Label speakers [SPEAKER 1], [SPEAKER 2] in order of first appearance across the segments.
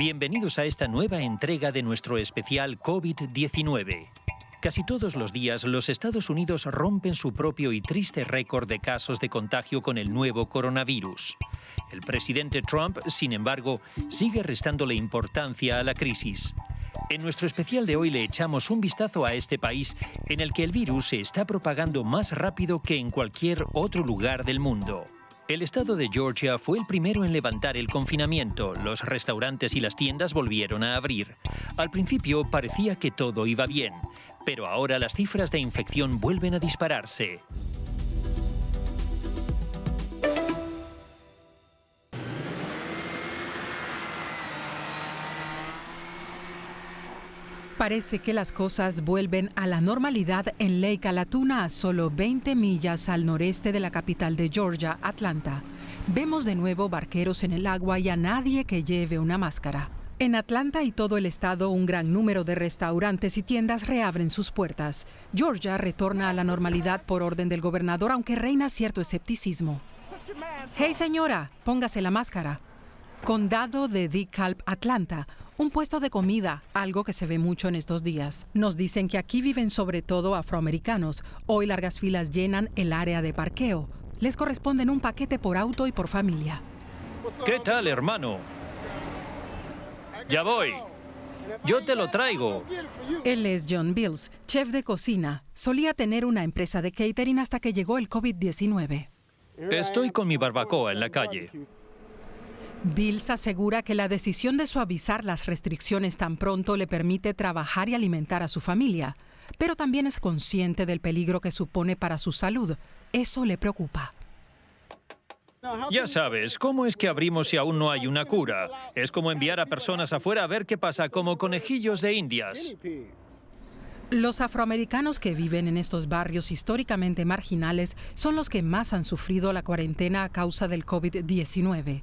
[SPEAKER 1] Bienvenidos a esta nueva entrega de nuestro especial COVID-19. Casi todos los días los Estados Unidos rompen su propio y triste récord de casos de contagio con el nuevo coronavirus. El presidente Trump, sin embargo, sigue restándole importancia a la crisis. En nuestro especial de hoy le echamos un vistazo a este país en el que el virus se está propagando más rápido que en cualquier otro lugar del mundo. El estado de Georgia fue el primero en levantar el confinamiento. Los restaurantes y las tiendas volvieron a abrir. Al principio parecía que todo iba bien, pero ahora las cifras de infección vuelven a dispararse.
[SPEAKER 2] Parece que las cosas vuelven a la normalidad en Lake Allatoona, a solo 20 millas al noreste de la capital de Georgia, Atlanta. Vemos de nuevo barqueros en el agua y a nadie que lleve una máscara. En Atlanta y todo el estado, un gran número de restaurantes y tiendas reabren sus puertas. Georgia retorna a la normalidad por orden del gobernador, aunque reina cierto escepticismo. «Hey, señora, póngase la máscara». Condado de DeKalb, Atlanta. Un puesto de comida, algo que se ve mucho en estos días. Nos dicen que aquí viven sobre todo afroamericanos. Hoy largas filas llenan el área de parqueo. Les corresponden un paquete por auto y por familia.
[SPEAKER 1] ¿Qué tal, hermano? Ya voy. Yo te lo traigo.
[SPEAKER 2] Él es John Bills, chef de cocina. Solía tener una empresa de catering hasta que llegó el COVID-19.
[SPEAKER 1] Estoy con mi barbacoa en la calle.
[SPEAKER 2] Bills asegura que la decisión de suavizar las restricciones tan pronto le permite trabajar y alimentar a su familia, pero también es consciente del peligro que supone para su salud. Eso le preocupa.
[SPEAKER 1] Ya sabes, ¿cómo es que abrimos si aún no hay una cura? Es como enviar a personas afuera a ver qué pasa, como conejillos de indias.
[SPEAKER 2] Los afroamericanos que viven en estos barrios históricamente marginales son los que más han sufrido la cuarentena a causa del COVID-19.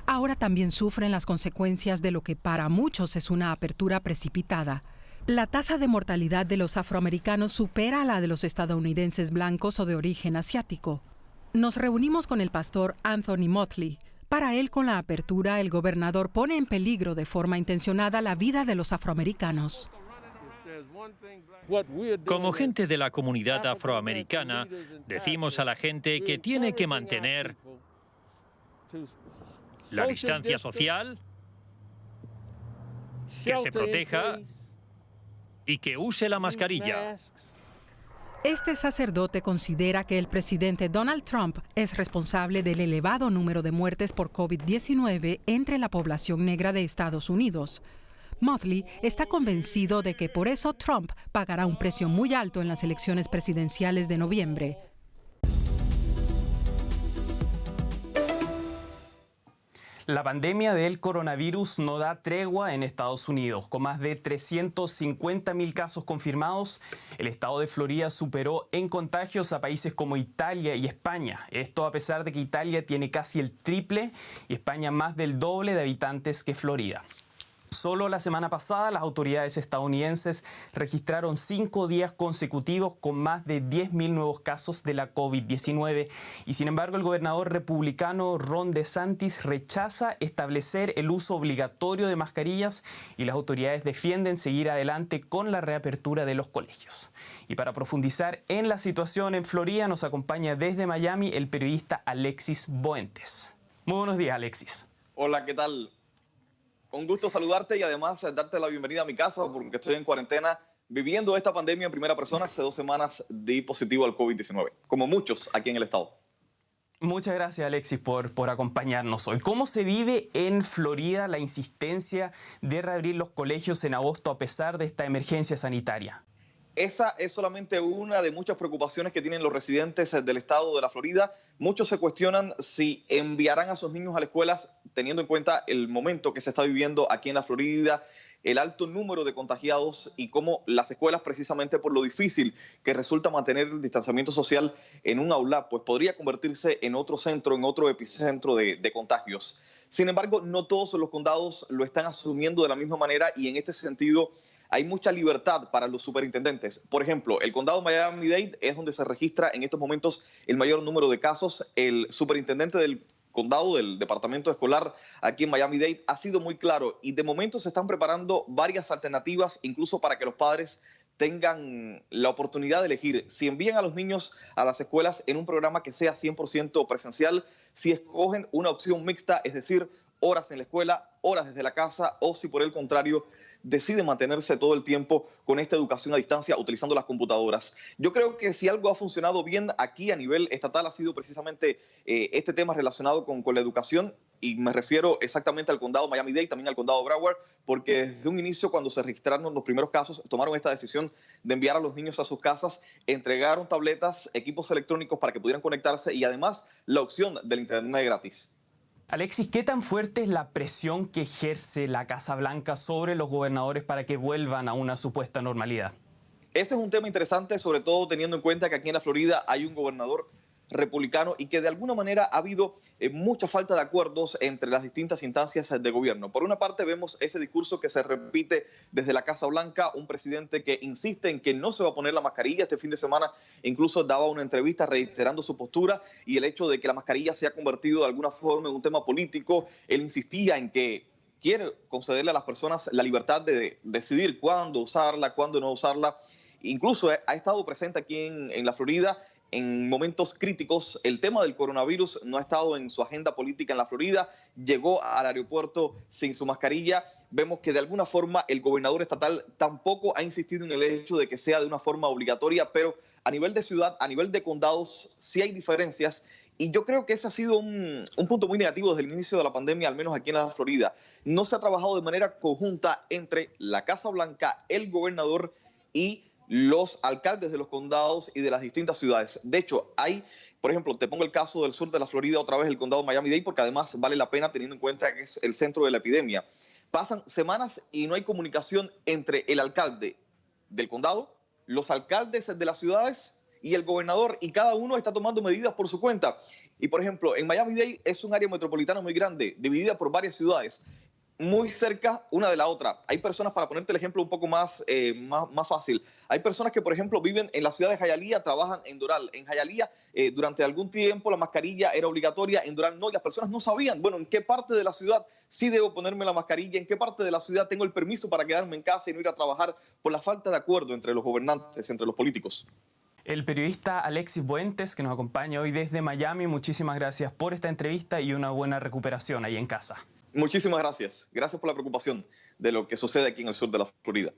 [SPEAKER 2] Ahora también sufren las consecuencias de lo que para muchos es una apertura precipitada. La tasa de mortalidad de los afroamericanos supera a la de los estadounidenses blancos o de origen asiático. Nos reunimos con el pastor Anthony Motley. Para él, con la apertura, el gobernador pone en peligro de forma intencionada la vida de los afroamericanos.
[SPEAKER 1] Como gente de la comunidad afroamericana, decimos a la gente que tiene que mantener la distancia social, que se proteja y que use la mascarilla.
[SPEAKER 2] Este sacerdote considera que el presidente Donald Trump es responsable del elevado número de muertes por COVID-19 entre la población negra de Estados Unidos. Motley está convencido de que por eso Trump pagará un precio muy alto en las elecciones presidenciales de noviembre.
[SPEAKER 3] La pandemia del coronavirus no da tregua en Estados Unidos. Con más de 350.000 casos confirmados, el estado de Florida superó en contagios a países como Italia y España. Esto a pesar de que Italia tiene casi el triple y España más del doble de habitantes que Florida. Solo la semana pasada las autoridades estadounidenses registraron 5 días consecutivos con más de 10.000 nuevos casos de la COVID-19 y sin embargo el gobernador republicano Ron DeSantis rechaza establecer el uso obligatorio de mascarillas y las autoridades defienden seguir adelante con la reapertura de los colegios. Y para profundizar en la situación en Florida nos acompaña desde Miami el periodista Alexis Boentes. Muy buenos días, Alexis.
[SPEAKER 4] Hola, ¿qué tal? Un gusto saludarte y además darte la bienvenida a mi casa porque estoy en cuarentena viviendo esta pandemia en primera persona. Hace 2 semanas di positivo al COVID-19, como muchos aquí en el estado.
[SPEAKER 3] Muchas gracias, Alexis, por acompañarnos hoy. ¿Cómo se vive en Florida la insistencia de reabrir los colegios en agosto a pesar de esta emergencia sanitaria?
[SPEAKER 4] Esa es solamente una de muchas preocupaciones que tienen los residentes del estado de la Florida. Muchos se cuestionan si enviarán a sus niños a las escuelas teniendo en cuenta el momento que se está viviendo aquí en la Florida, el alto número de contagiados y cómo las escuelas, precisamente por lo difícil que resulta mantener el distanciamiento social en un aula, pues podría convertirse en otro centro, en otro epicentro de contagios. Sin embargo, no todos los condados lo están asumiendo de la misma manera y en este sentido hay mucha libertad para los superintendentes. Por ejemplo, el condado Miami-Dade es donde se registra en estos momentos el mayor número de casos. El superintendente del condado, del departamento escolar aquí en Miami-Dade, ha sido muy claro y de momento se están preparando varias alternativas, incluso para que los padres tengan la oportunidad de elegir si envían a los niños a las escuelas en un programa que sea 100% presencial, si escogen una opción mixta, es decir, horas en la escuela, horas desde la casa, o si por el contrario deciden mantenerse todo el tiempo con esta educación a distancia utilizando las computadoras. Yo creo que si algo ha funcionado bien aquí a nivel estatal ha sido precisamente este tema relacionado con la educación, y me refiero exactamente al condado Miami-Dade, también al condado Broward, porque desde un inicio, cuando se registraron los primeros casos, tomaron esta decisión de enviar a los niños a sus casas, entregaron tabletas, equipos electrónicos para que pudieran conectarse y además la opción del internet gratis.
[SPEAKER 3] Alexis, ¿qué tan fuerte es la presión que ejerce la Casa Blanca sobre los gobernadores para que vuelvan a una supuesta normalidad?
[SPEAKER 4] Ese es un tema interesante, sobre todo teniendo en cuenta que aquí en la Florida hay un gobernador republicano y que de alguna manera ha habido mucha falta de acuerdos entre las distintas instancias de gobierno. Por una parte vemos ese discurso que se repite desde la Casa Blanca, un presidente que insiste en que no se va a poner la mascarilla. Este fin de semana incluso daba una entrevista reiterando su postura y el hecho de que la mascarilla se ha convertido de alguna forma en un tema político. Él insistía en que quiere concederle a las personas la libertad de decidir cuándo usarla, cuándo no usarla. Incluso ha estado presente aquí en la Florida en momentos críticos. El tema del coronavirus no ha estado en su agenda política en la Florida. Llegó al aeropuerto sin su mascarilla. Vemos que de alguna forma el gobernador estatal tampoco ha insistido en el hecho de que sea de una forma obligatoria, pero a nivel de ciudad, a nivel de condados, sí hay diferencias. Y yo creo que ese ha sido un punto muy negativo desde el inicio de la pandemia, al menos aquí en la Florida. No se ha trabajado de manera conjunta entre la Casa Blanca, el gobernador y los alcaldes de los condados y de las distintas ciudades. De hecho, hay, por ejemplo, te pongo el caso del sur de la Florida, otra vez el condado Miami-Dade, porque además vale la pena teniendo en cuenta que es el centro de la epidemia. Pasan semanas y no hay comunicación entre el alcalde del condado, los alcaldes de las ciudades y el gobernador, y cada uno está tomando medidas por su cuenta. Y, por ejemplo, en Miami-Dade es un área metropolitana muy grande, dividida por varias ciudades, muy cerca una de la otra. Hay personas, para ponerte el ejemplo un poco más fácil, hay personas que, por ejemplo, viven en la ciudad de Hialeah, trabajan en Doral. En Hialeah, durante algún tiempo la mascarilla era obligatoria, en Doral no, y las personas no sabían, bueno, en qué parte de la ciudad sí debo ponerme la mascarilla, en qué parte de la ciudad tengo el permiso para quedarme en casa y no ir a trabajar, por la falta de acuerdo entre los gobernantes, entre los políticos.
[SPEAKER 3] El periodista Alexis Buentes, que nos acompaña hoy desde Miami, muchísimas gracias por esta entrevista y una buena recuperación ahí en casa.
[SPEAKER 4] Muchísimas gracias. Gracias por la preocupación de lo que sucede aquí en el sur de la Florida.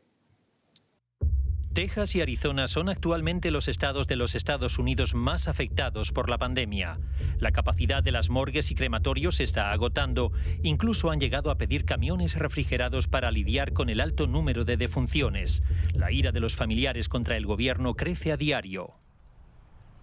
[SPEAKER 1] Texas y Arizona son actualmente los estados de los Estados Unidos más afectados por la pandemia. La capacidad de las morgues y crematorios se está agotando. Incluso han llegado a pedir camiones refrigerados para lidiar con el alto número de defunciones. La ira de los familiares contra el gobierno crece a diario.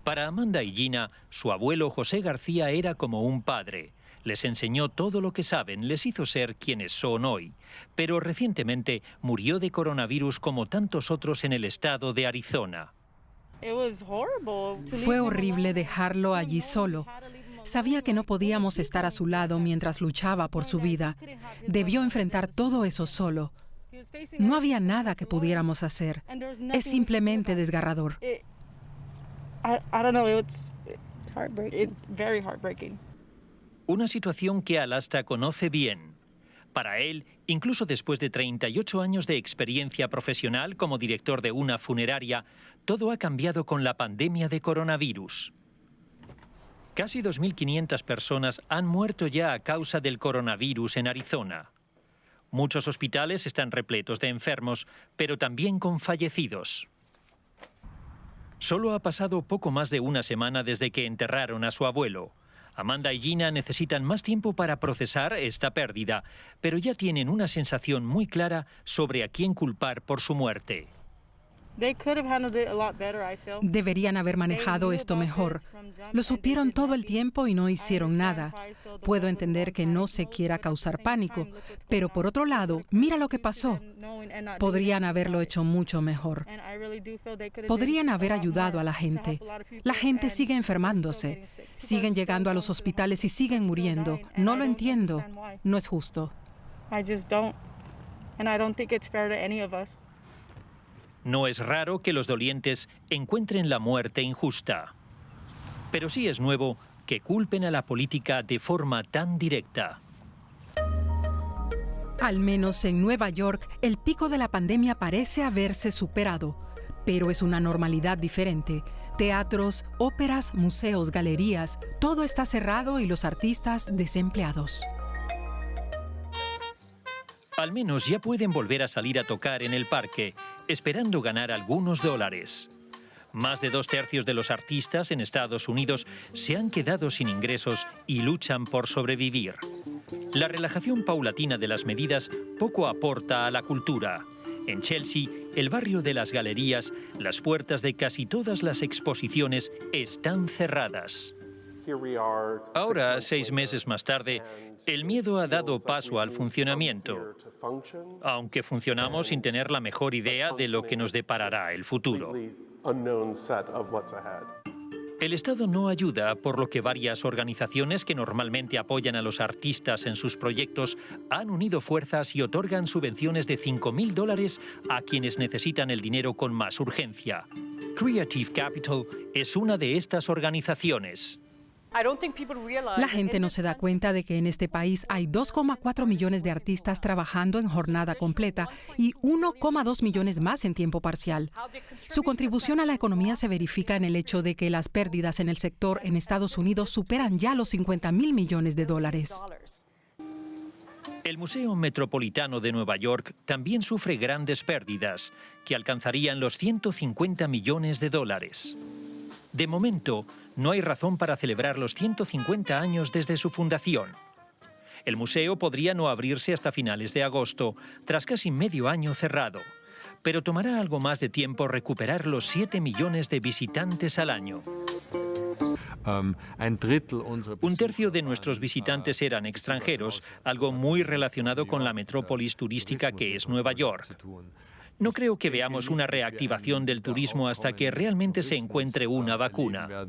[SPEAKER 1] Para Amanda y Gina, su abuelo José García era como un padre. Les enseñó todo lo que saben, les hizo ser quienes son hoy. Pero recientemente murió de coronavirus como tantos otros en el estado de Arizona.
[SPEAKER 2] Fue horrible dejarlo allí solo. Sabía que no podíamos estar a su lado mientras luchaba por su vida. Debió enfrentar todo eso solo. No había nada que pudiéramos hacer. Es simplemente desgarrador.
[SPEAKER 1] Una situación que Alasta conoce bien. Para él, incluso después de 38 años de experiencia profesional como director de una funeraria, todo ha cambiado con la pandemia de coronavirus. Casi 2.500 personas han muerto ya a causa del coronavirus en Arizona. Muchos hospitales están repletos de enfermos, pero también con fallecidos. Solo ha pasado poco más de una semana desde que enterraron a su abuelo. Amanda y Gina necesitan más tiempo para procesar esta pérdida, pero ya tienen una sensación muy clara sobre a quién culpar por su muerte.
[SPEAKER 2] Deberían haber manejado esto mejor. Lo supieron todo el tiempo y no hicieron nada. Puedo entender que no se quiera causar pánico, pero por otro lado, mira lo que pasó. Podrían haberlo hecho mucho mejor. Podrían haber ayudado a la gente. La gente sigue enfermándose, siguen llegando a los hospitales y siguen muriendo. No lo entiendo. No es justo.
[SPEAKER 1] No es raro que los dolientes encuentren la muerte injusta. Pero sí es nuevo que culpen a la política de forma tan directa.
[SPEAKER 2] Al menos en Nueva York, el pico de la pandemia parece haberse superado, pero es una normalidad diferente. Teatros, óperas, museos, galerías, todo está cerrado y los artistas desempleados.
[SPEAKER 1] Al menos ya pueden volver a salir a tocar en el parque, esperando ganar algunos dólares. Más de 2/3 de los artistas en Estados Unidos se han quedado sin ingresos y luchan por sobrevivir. La relajación paulatina de las medidas poco aporta a la cultura. En Chelsea, el barrio de las galerías, las puertas de casi todas las exposiciones están cerradas. Ahora, 6 meses más tarde, el miedo ha dado paso al funcionamiento, aunque funcionamos sin tener la mejor idea de lo que nos deparará el futuro. El Estado no ayuda, por lo que varias organizaciones que normalmente apoyan a los artistas en sus proyectos han unido fuerzas y otorgan subvenciones de $5.000 a quienes necesitan el dinero con más urgencia. Creative Capital es una de estas organizaciones.
[SPEAKER 2] La gente no se da cuenta de que en este país hay 2,4 millones de artistas trabajando en jornada completa y 1,2 millones más en tiempo parcial. Su contribución a la economía se verifica en el hecho de que las pérdidas en el sector en Estados Unidos superan ya los $50.000 millones.
[SPEAKER 1] El Museo Metropolitano de Nueva York también sufre grandes pérdidas, que alcanzarían los $150 millones. De momento, no hay razón para celebrar los 150 años desde su fundación. El museo podría no abrirse hasta finales de agosto, tras casi medio año cerrado, pero tomará algo más de tiempo recuperar los 7 millones de visitantes al año. 1/3 de nuestros visitantes eran extranjeros, algo muy relacionado con la metrópolis turística que es Nueva York. No creo que veamos una reactivación del turismo hasta que realmente se encuentre una vacuna.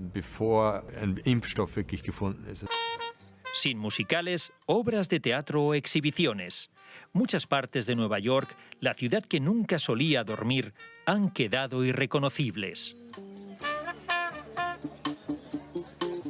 [SPEAKER 1] Sin musicales, obras de teatro o exhibiciones. Muchas partes de Nueva York, la ciudad que nunca solía dormir, han quedado irreconocibles.